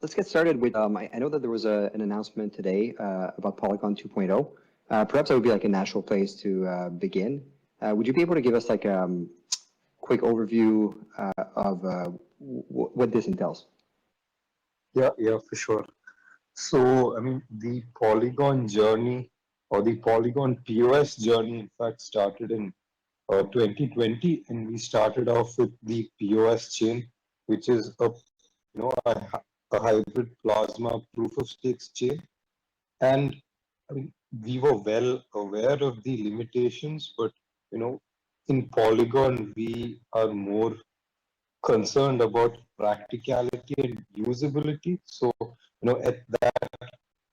let's get started with, I know that there was an announcement today about Polygon 2.0. Perhaps that would be like a natural place to begin. Would you be able to give us like a quick overview of what this entails? Yeah, for sure. So, I mean, the Polygon journey or the Polygon POS journey, in fact, started in 2020, and we started off with the POS chain, which is a hybrid plasma proof of stakes chain. And I mean, we were well aware of the limitations, but you know, in Polygon, we are more concerned about practicality and usability. So, at that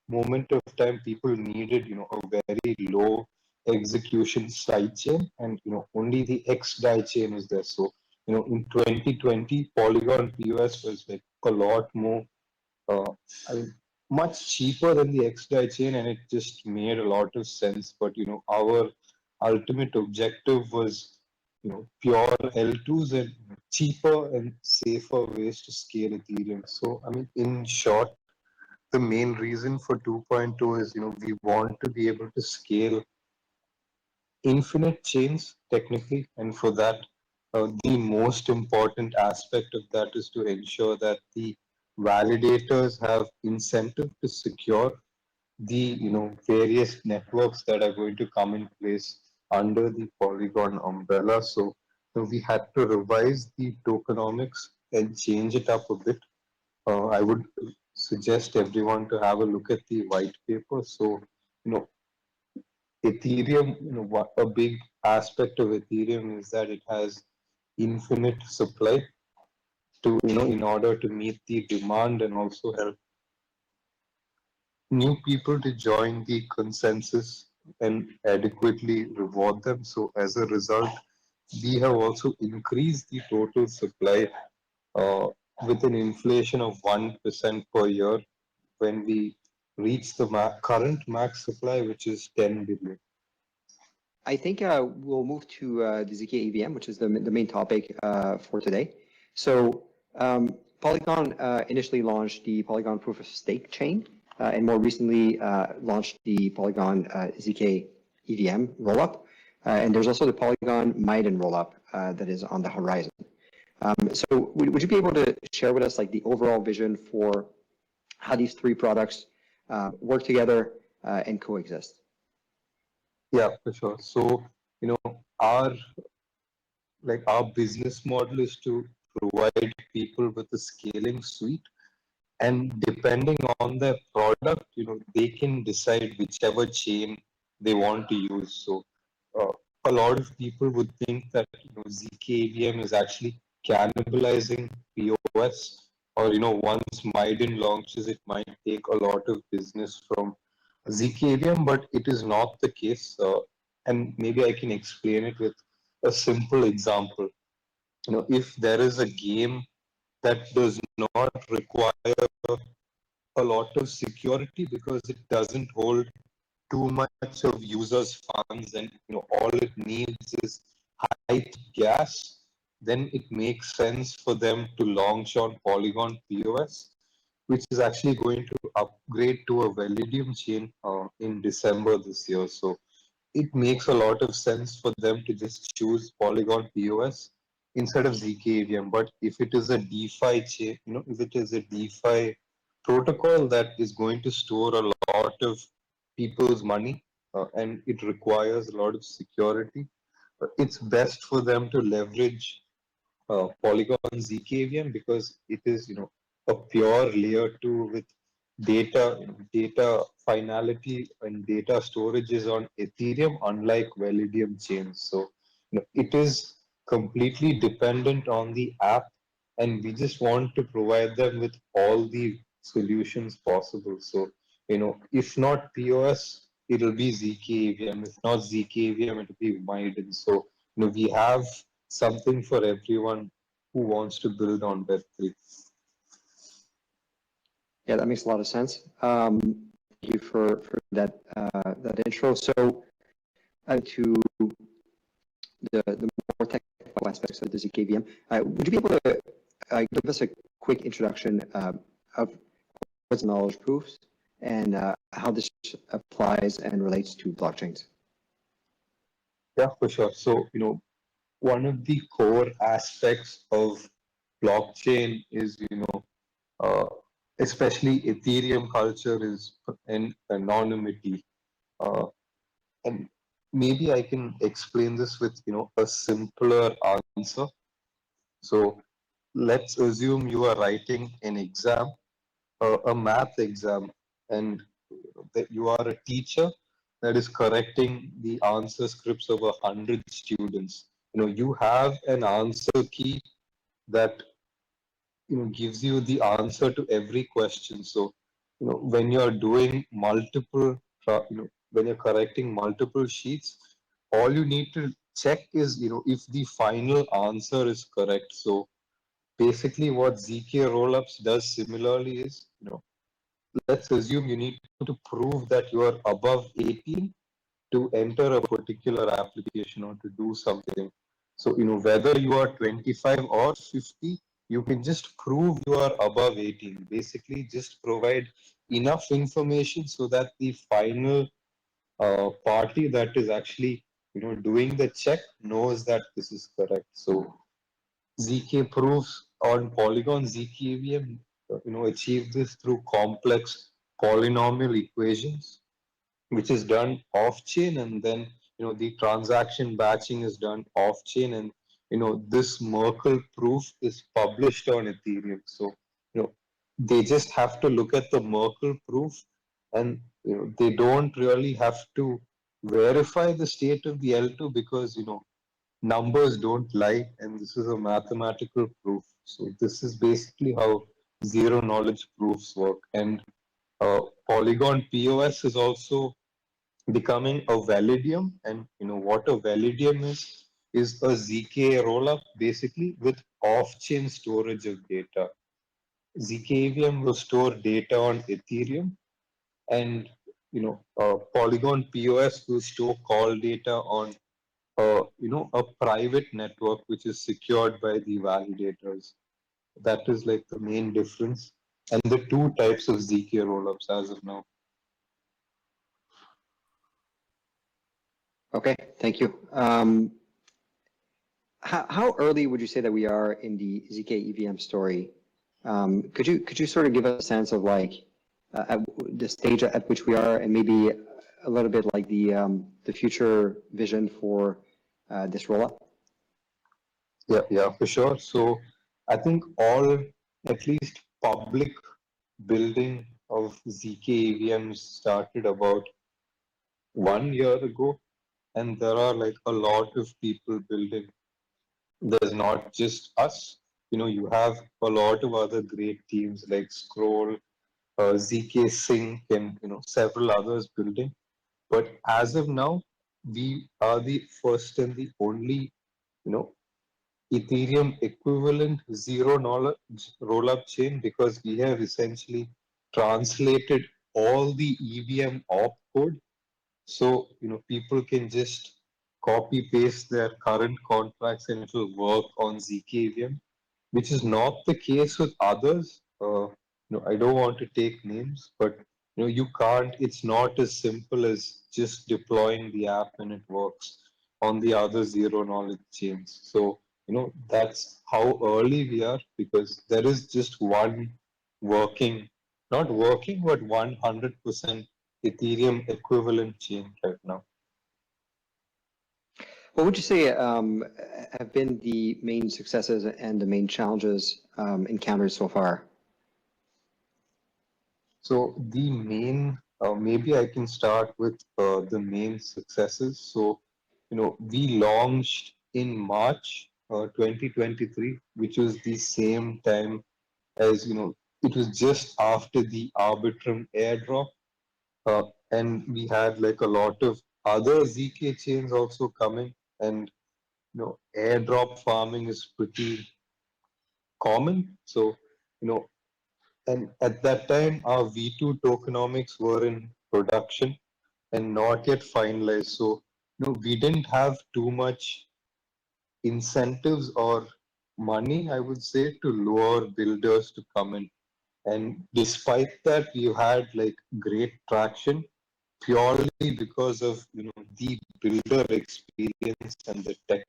moment of time, people needed, a very low execution side chain, and only the XDAI chain is there. So, in 2020, Polygon POS was like a lot more, I mean, much cheaper than the XDAI chain, and it just made a lot of sense. But our ultimate objective was, pure L2s and cheaper and safer ways to scale Ethereum. So, I mean, in short, the main reason for 2.2 is, we want to be able to scale infinite chains technically, and for that, the most important aspect of that is to ensure that the validators have incentive to secure the various networks that are going to come in place under the Polygon umbrella. So we had to revise the tokenomics and change it up a bit. I would suggest everyone to have a look at the white paper. So Ethereum, a big aspect of Ethereum is that it has infinite supply to in order to meet the demand and also help new people to join the consensus and adequately reward them. So as a result, we have also increased the total supply uh, with an inflation of 1% per year when we reach the current max supply, which is 10 billion. I think we'll move to the zkEVM, which is the main topic for today. So Polygon initially launched the Polygon Proof of Stake chain, and more recently launched the Polygon zkEVM rollup. And there's also the Polygon Maiden rollup that is on the horizon. So would you be able to share with us like the overall vision for how these three products work together and coexist? Yeah, for sure. So, our our business model is to provide people with a scaling suite, and depending on their product, they can decide whichever chain they want to use. So, a lot of people would think that zkEVM is actually cannibalizing POS, or once Maiden launches, it might take a lot of business from zkEVM, but it is not the case. And maybe I can explain it with a simple example. If there is a game that does not require a lot of security because it doesn't hold too much of users' funds, and all it needs is high gas, then it makes sense for them to launch on Polygon POS, which is actually going to upgrade to a Validium chain in December this year. So it makes a lot of sense for them to just choose Polygon POS instead of zkEVM. But if it is a DeFi chain, if it is a DeFi protocol that is going to store a lot of people's money and it requires a lot of security, it's best for them to leverage Polygon zkEVM because it is, a pure layer 2 with data finality and data storage is on Ethereum, unlike Validium chains. So, it is completely dependent on the app, and we just want to provide them with all the solutions possible. So, if not POS, it'll be zkEVM. If not zkEVM, it'll be Maiden. So, we have something for everyone who wants to build on Web3. Yeah, that makes a lot of sense. Thank you for that that intro. So to the more technical aspects of the zkEVM, would you be able to give us a quick introduction of knowledge proofs and how this applies and relates to blockchains. Yeah, for sure. So, one of the core aspects of blockchain is, uh, especially Ethereum culture is an anonymity. Uh, and maybe I can explain this with, a simpler answer. So let's assume you are writing an exam, a math exam, and that you are a teacher that is correcting the answer scripts of 100 students. You have an answer key that gives you the answer to every question. So when you're doing multiple, when you're correcting multiple sheets, all you need to check is if the final answer is correct. So basically what zk rollups does similarly is let's assume you need to prove that you are above 18 to enter a particular application or to do something. So, whether you are 25 or 50, you can just prove you are above 18. Basically, just provide enough information so that the final party that is actually, doing the check knows that this is correct. So, zkProofs on Polygon, zkEVM, achieve this through complex polynomial equations which is done off chain, and then the transaction batching is done off chain, and this Merkle proof is published on Ethereum. So they just have to look at the Merkle proof, and they don't really have to verify the state of the L2 because numbers don't lie, and this is a mathematical proof. So this is basically how zero knowledge proofs work. And Polygon POS is also becoming a validium, and what a validium is a zk rollup basically with off-chain storage of data. zkEVM will store data on Ethereum, and Polygon POS will store call data on a private network which is secured by the validators. That is like the main difference, and the two types of zk rollups as of now. Okay, thank you. How early would you say that we are in the zkEVM story? Could you sort of give us a sense of like at the stage at which we are, and maybe a little bit like the future vision for this rollup? Yeah, for sure. So I think all, at least public building of zkEVMs started about 1 year ago, and there are like a lot of people building. There's not just us. You have a lot of other great teams like Scroll, zk Sync, and several others building. But as of now, we are the first and the only you know Ethereum equivalent zero knowledge rollup chain, because we have essentially translated all the EVM opcode. So, people can just copy paste their current contracts and it will work on zkEVM, which is not the case with others. I don't want to take names, but you can't. It's not as simple as just deploying the app and it works on the other zero knowledge chains. So that's how early we are, because there is just one working, not working, but 100% Ethereum equivalent chain right now. What would you say have been the main successes and the main challenges encountered so far? So the main, maybe I can start with the main successes. So, we launched in March 2023, which was the same time as, it was just after the Arbitrum airdrop. And we had like a lot of other ZK chains also coming, and, airdrop farming is pretty common. So, and at that time, our V2 tokenomics were in production and not yet finalized. So, we didn't have too much incentives or money, I would say, to lure builders to come in. And despite that, you had like great traction purely because of the builder experience and the tech.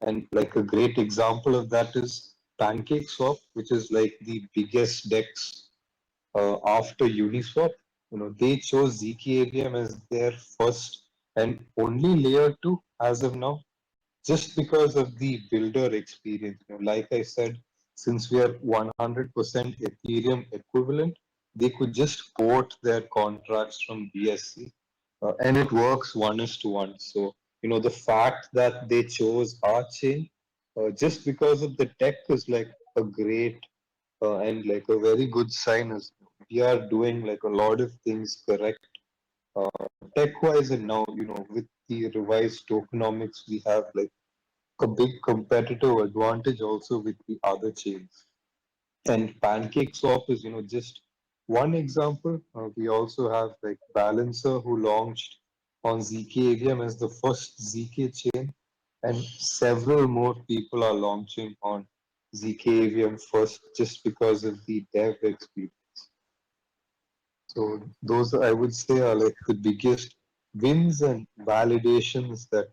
And like a great example of that is PancakeSwap, which is like the biggest DEX after Uniswap. They chose zkEVM as their first and only layer 2 as of now, just because of the builder experience. Like I said, since we are 100% Ethereum equivalent, they could just port their contracts from BSC, and it works 1:1. So, the fact that they chose our chain just because of the tech is like a great and like a very good sign, as we are doing like a lot of things correct uh, tech-wise, and now with the revised tokenomics, we have like a big competitive advantage also with the other chains. And PancakeSwap is, just one example. We also have like Balancer, who launched on zkEVM as the first zk chain, and several more people are launching on zkEVM first just because of the dev experience. So those, I would say, are like the biggest wins and validations that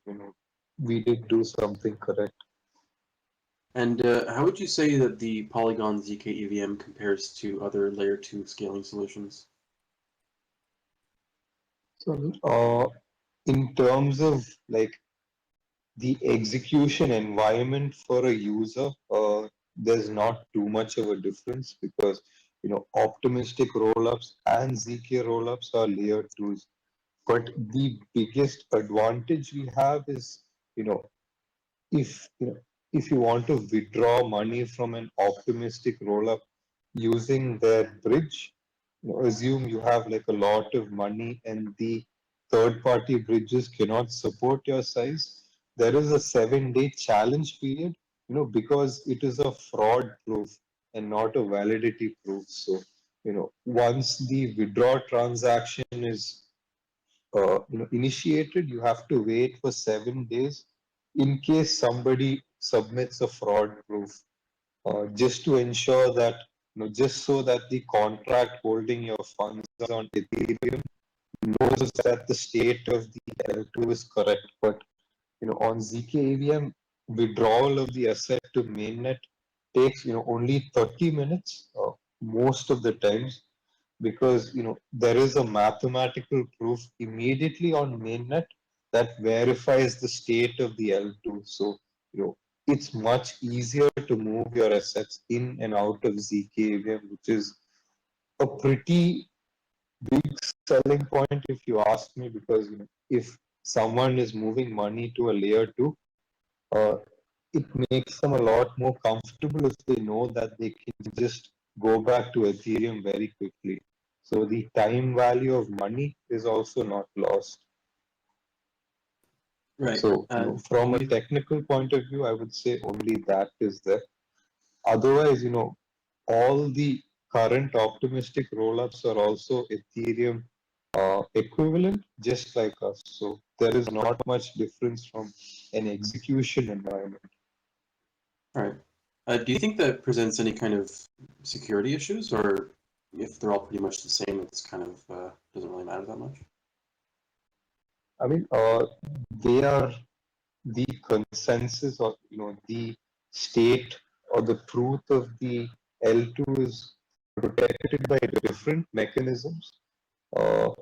we did do something correct. And how would you say that the Polygon zkEVM compares to other layer 2 scaling solutions? So, in terms of like the execution environment for a user, there's not too much of a difference because optimistic rollups and zk rollups are layer 2s. But the biggest advantage we have is you know if if you want to withdraw money from an optimistic rollup using their bridge, assume you have like a lot of money and the third party bridges cannot support your size, there is a 7-day challenge period, because it is a fraud proof and not a validity proof. So, once the withdraw transaction is initiated, you have to wait for 7 days in case somebody submits a fraud proof, just to ensure that, just so that the contract holding your funds on Ethereum knows that the state of the L2 is correct. But on zkEVM, withdrawal of the asset to mainnet takes only 30 minutes most of the times, because there is a mathematical proof immediately on mainnet that verifies the state of the L2. So it's much easier to move your assets in and out of zkEVM, which is a pretty big selling point if you ask me, because if someone is moving money to a layer 2, uh, it makes them a lot more comfortable if they know that they can just go back to Ethereum very quickly. So the time value of money is also not lost. Right. So from a technical point of view, I would say only that is there. Otherwise, all the current optimistic rollups are also Ethereum equivalent, just like us. So there is not much difference from an execution environment. All right. Do you think that presents any kind of security issues, or if they're all pretty much the same, it's kind of doesn't really matter that much? I mean, they are the consensus, or the state or the truth of the L2 is protected by different mechanisms. I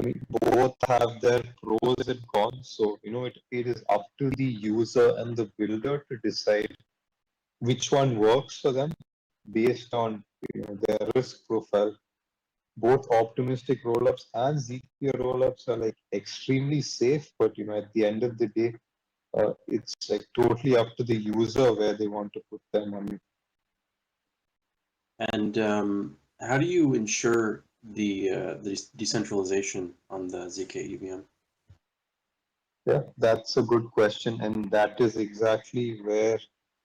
mean, both have their pros and cons. So, it is up to the user and the builder to decide which one works for them based on their risk profile. Both optimistic rollups and zk rollups are like extremely safe, but at the end of the day, it's like totally up to the user where they want to put their money. And how do you ensure the decentralization on the zkEVM? Yeah, that's a good question, and that is exactly where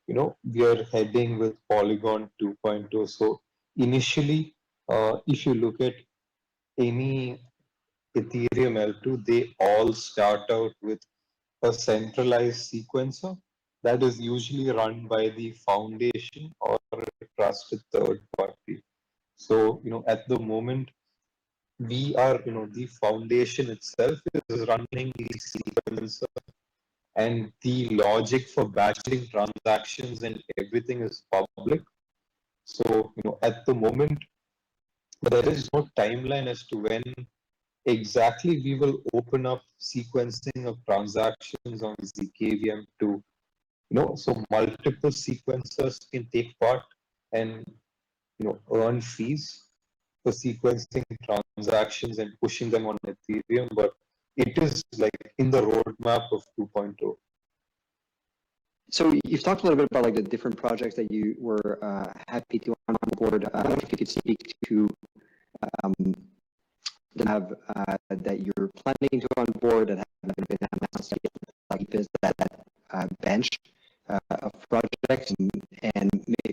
we are heading with Polygon 2.0. So initially, if you look at any Ethereum L2, they all start out with a centralized sequencer that is usually run by the foundation or trusted third party. So, at the moment, we are, the foundation itself is running the sequencer, and the logic for batching transactions and everything is public. So, at the moment, there is no timeline as to when exactly we will open up sequencing of transactions on zkEVM to, so multiple sequencers can take part and, earn fees for sequencing transactions and pushing them on Ethereum, but it is like in the roadmap of 2.0. So you've talked a little bit about like the different projects that you were happy to on board. I don't know if you could speak to that you're planning to on board that haven't been announced yet, like is that bench of projects, and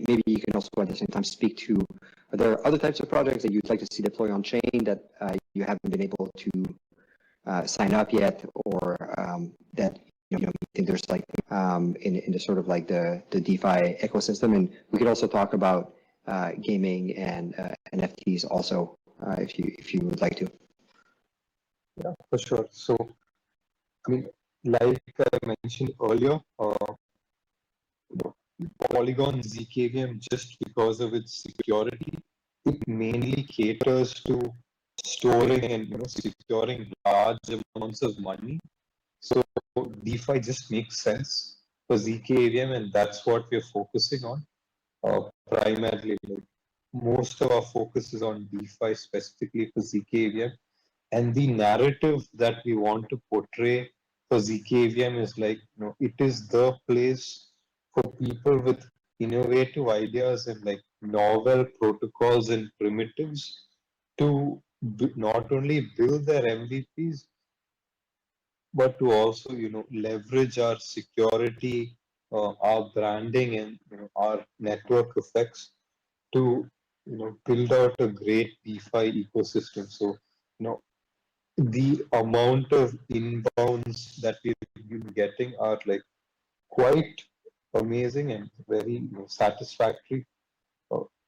maybe you can also at the same time speak to, are there other types of projects that you'd like to see deploy on chain that you haven't been able to sign up yet, or that you think there's like in the sort of like the DeFi ecosystem? And we could also talk about gaming and NFTs also if you would like to. Yeah, for sure. So, I mean, like I mentioned earlier, Polygon zkEVM, just because of its security, it mainly caters to storing and securing large amounts of money. So DeFi just makes sense for zkEVM, and that's what we're focusing on primarily. Most of our focus is on DeFi specifically for zkEVM, and the narrative that we want to portray for zkEVM is like, it is the place for people with innovative ideas and like novel protocols and primitives to not only build their MVPs, but to also, leverage our security, our branding, and our network effects to, build out a great DeFi ecosystem. So, the amount of inbounds that we've been getting are like quite amazing and very satisfactory.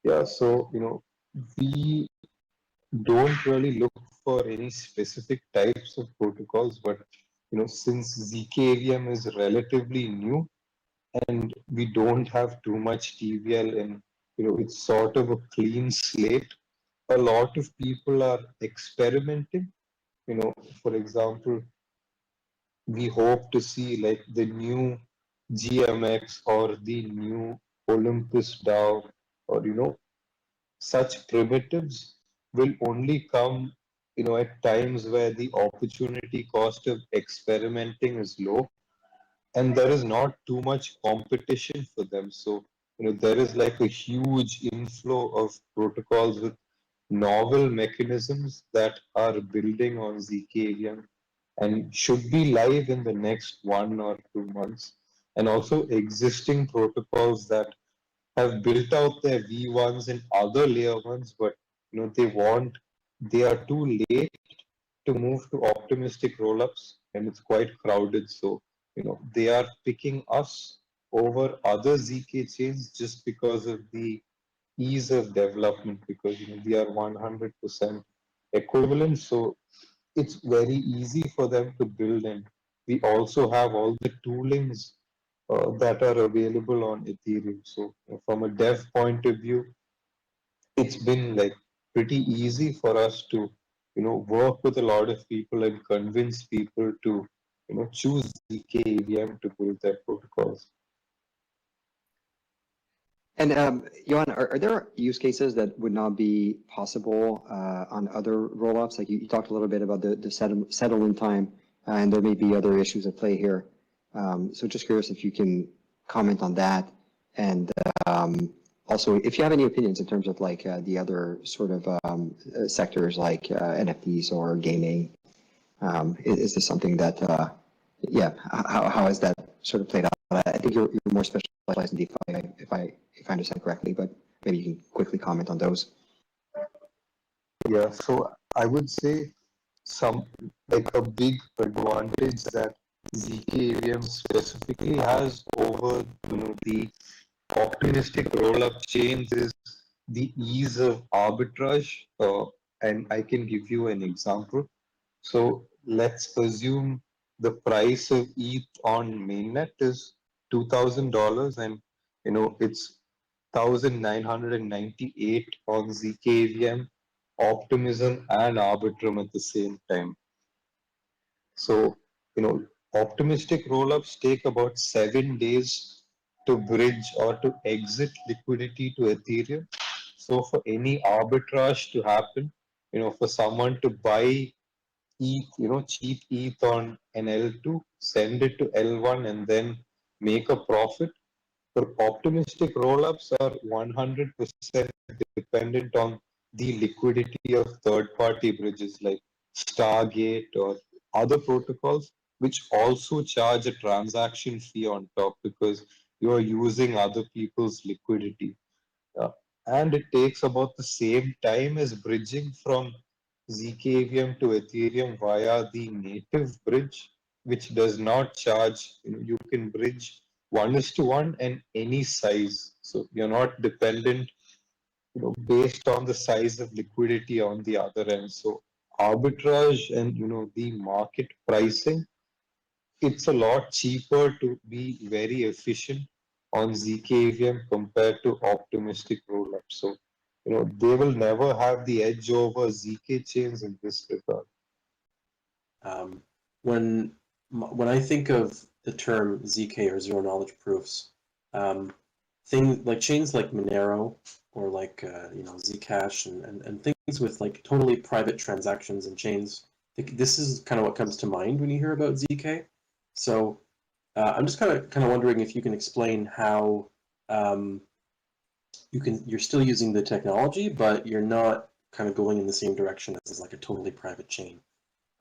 Yeah, so we don't really look for any specific types of protocols, but since zkEVM is relatively new and we don't have too much TVL and it's sort of a clean slate, a lot of people are experimenting. For example, we hope to see like the new GMX or the new Olympus DAO, or such primitives will only come at times where the opportunity cost of experimenting is low and there is not too much competition for them. So there is like a huge inflow of protocols with novel mechanisms that are building on zkEVM and should be live in the next 1 or 2 months, and also existing protocols that have built out their V1s and other layer ones, but they are too late to move to optimistic rollups, and it's quite crowded. So they are picking us over other zk chains just because of the ease of development, because we are 100% equivalent. So it's very easy for them to build, and we also have all the toolings that are available on Ethereum. So from a dev point of view, it's been like pretty easy for us to work with a lot of people and convince people to choose zkEVM to build their protocols. And Johan, are there use cases that would not be possible on other rollups? Like you talked a little bit about the settlement time, and there may be other issues at play here. So just curious if you can comment on that, and also if you have any opinions in terms of like the other sort of sectors like NFTs or gaming. Is this something that, yeah, how has that sort of played out? I think you're more specialized in DeFi, if I understand correctly, but maybe you can quickly comment on those. Yeah, so I would say like a big advantage that zkEVM specifically has over the optimistic roll-up chains is the ease of arbitrage, and I can give you an example. So let's assume the price of ETH on mainnet is $2,000, and it's 1,998 on zkEVM, Optimism, and Arbitrum at the same time. So, optimistic rollups take about 7 days to bridge or to exit liquidity to Ethereum. So for any arbitrage to happen, for someone to buy ETH, cheap ETH on an L2, send it to L1 and then make a profit. The optimistic rollups are 100% dependent on the liquidity of third-party bridges like Stargate or other protocols, which also charge a transaction fee on top because you are using other people's liquidity. Uh, and it takes about the same time as bridging from zkEVM to Ethereum via the native bridge, which does not charge. You can bridge 1:1 and any size. So you're not dependent, based on the size of liquidity on the other end. So arbitrage and the market pricing, it's a lot cheaper to be very efficient on zkEVM compared to optimistic rollups. So, they will never have the edge over zk chains in this regard. Um, when I think of the term zk or zero knowledge proofs, things like chains like Monero or like Zcash and things with like totally private transactions and chains. This is kind of what comes to mind when you hear about zk. So I'm just kind of wondering if you can explain how you're still using the technology, but you're not kind of going in the same direction as like a totally private chain.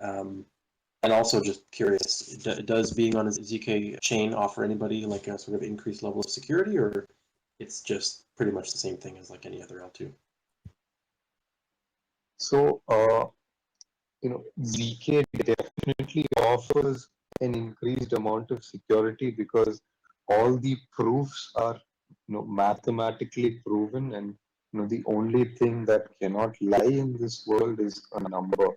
And also just curious, does being on a zk chain offer anybody like a sort of increased level of security, or it's just pretty much the same thing as like any other L2? So, zk definitely offers an increased amount of security because all the proofs are mathematically proven, and the only thing that cannot lie in this world is a number.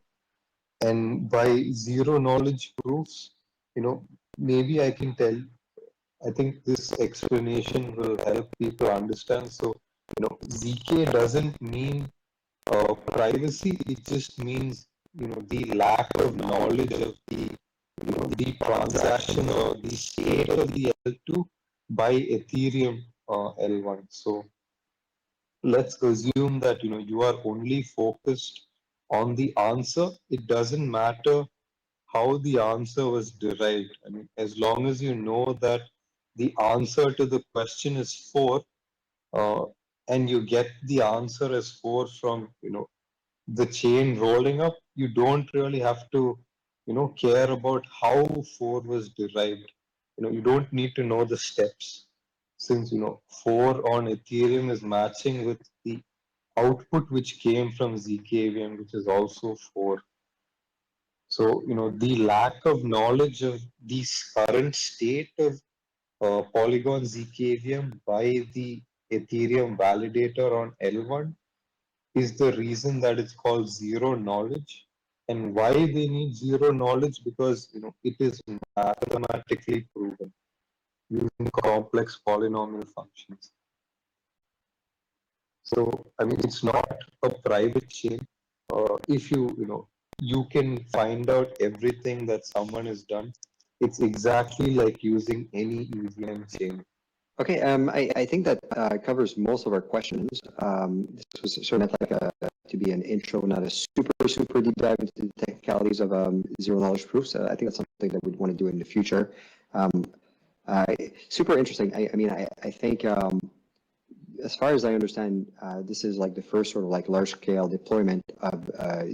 And by zero knowledge proofs, maybe I can tell, I think this explanation will help people understand. So, zk doesn't mean privacy, it just means the lack of knowledge of the transaction or the state of the L2 by Ethereum L1. So let's assume that you are only focused on the answer. It doesn't matter how the answer was derived. I mean, as long as you know that the answer to the question is 4, uh, and you get the answer as 4 from the chain rolling up, you don't really have to care about how 4 was derived. You don't need to know the steps, since 4 on Ethereum is matching with the output which came from zkEVM, which is also 4. So the lack of knowledge of the current state of Polygon zkEVM by the Ethereum validator on L1 is the reason that it's called zero knowledge. And why they need zero knowledge? Because it is mathematically proven using complex polynomial functions. So I mean, it's not a private chain. If you can find out everything that someone has done. It's exactly like using any EVM chain. Okay, I think that covers most of our questions. This was sort of like to be an intro, not a super deep dive into the technicalities of zero knowledge proofs. I think that's something that we'd want to do in the future. Super interesting. I mean, I think as far as I understand, this is like the first sort of like large scale deployment of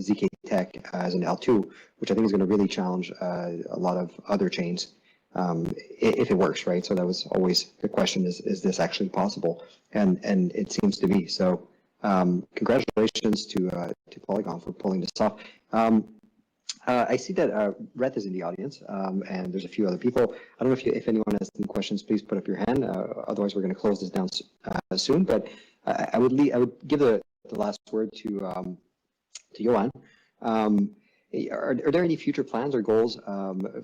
zk tech as an L2, which I think is going to really challenge a lot of other chains. If it works, right? So that was always the question: is this actually possible? And it seems to be. So congratulations to Polygon for pulling this off. I see that Rhett is in the audience, and there's a few other people. I don't know if anyone has any questions, please put up your hand. Otherwise, we're going to close this down soon. But I would give the last word to Johan. Are there any future plans or goals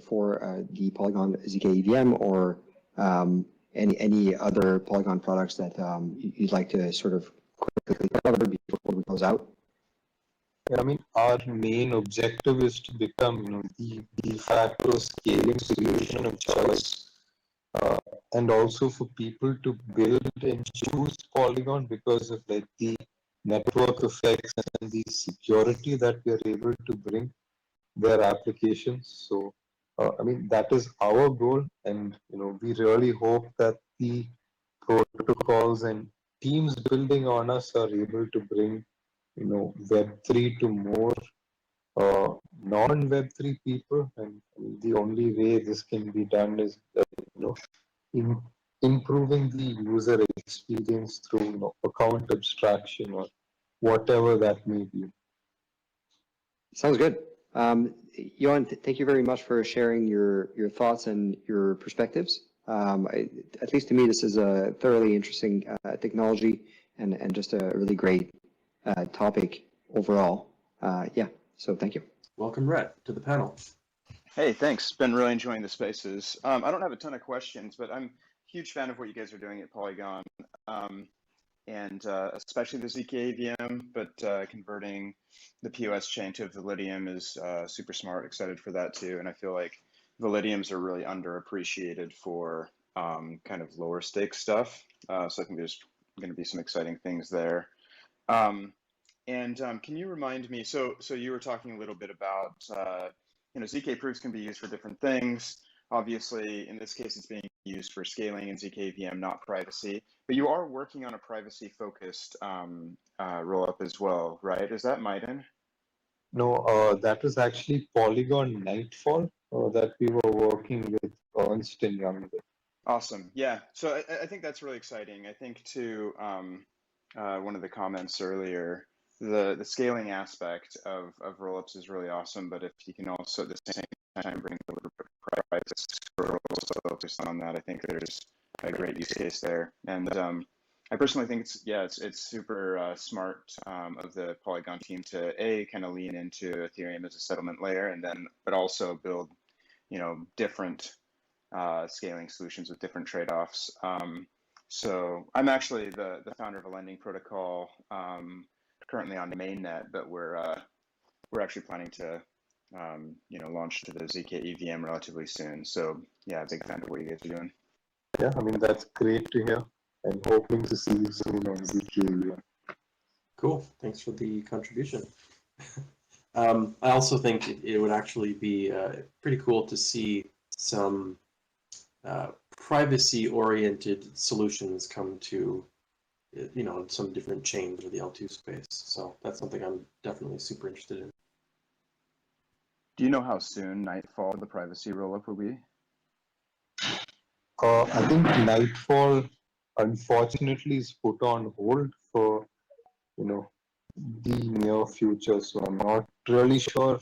for the Polygon zkEVM or any other Polygon products that you'd like to sort of quickly cover before we close out? I mean, our main objective is to become, the de facto scaling solution of choice, and also for people to build and choose Polygon because of like the network effects and the security that we are able to bring their applications. So, I mean, that is our goal, and we really hope that the protocols and teams building on us are able to bring Web3 to more non-Web3 people, and the only way this can be done is improving the user experience through account abstraction or whatever that may be. Sounds good. Johan, thank you very much for sharing your thoughts and your perspectives. At least to me, this is a thoroughly interesting technology and just a really great topic overall. Yeah, so thank you. Welcome, Rhett, to the panel. Hey, thanks. Been really enjoying the spaces. I don't have a ton of questions, but I'm a huge fan of what you guys are doing at Polygon, and especially the zkEVM, but converting the POS chain to Validium is super smart. Excited for that too. And I feel like Validiums are really underappreciated for kind of lower stakes stuff. So I think there's going to be some exciting things there. Can you remind me, so you were talking a little bit about, zkProofs can be used for different things. Obviously, in this case, it's being used for scaling in zkEVM, not privacy. But you are working on a privacy-focused rollup as well, right? Is that Maiden? No, that was actually Polygon Nightfall that we were working with Ernst & Young with. Awesome. Yeah. So I think that's really exciting. I think to one of the comments earlier, the scaling aspect of rollups is really awesome, but if you can also at the same time bring a little bit of privacy focus on that, I think there's a great use case there. And I personally think it's super smart of the Polygon team to kind of lean into Ethereum as a settlement layer, and then but also build different scaling solutions with different trade-offs. So I'm actually the founder of a lending protocol currently on mainnet, but we're actually planning to launch to the zkEVM relatively soon. So yeah, big fan of what you guys are doing. Yeah, I mean, that's great to hear, and hoping to see you soon on zkEVM. Cool, thanks for the contribution. I also think it would actually be pretty cool to see some privacy-oriented solutions come to some different chains or the L2 space. So that's something I'm definitely super interested in. Do you know how soon Nightfall, the privacy rollup, will be? I think Nightfall, unfortunately, is put on hold for the near future. So I'm not really sure.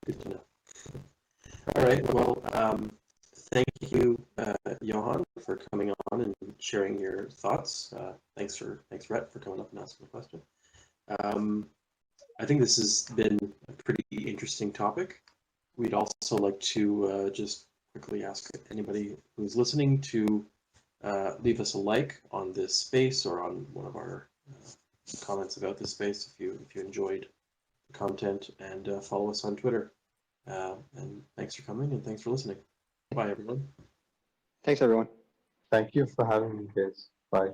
Good to know. All right. Well, thank you, Johan, for coming on and sharing your thoughts. Thanks, Rhett, for coming up and asking a question. I think this has been a pretty interesting topic. We'd also like to just quickly ask anybody who's listening to leave us a like on this space or on one of our comments about this space if you enjoyed the content, and follow us on Twitter. And thanks for coming and thanks for listening. Bye, everyone. Thanks, everyone. Thank you for having me, guys. Bye.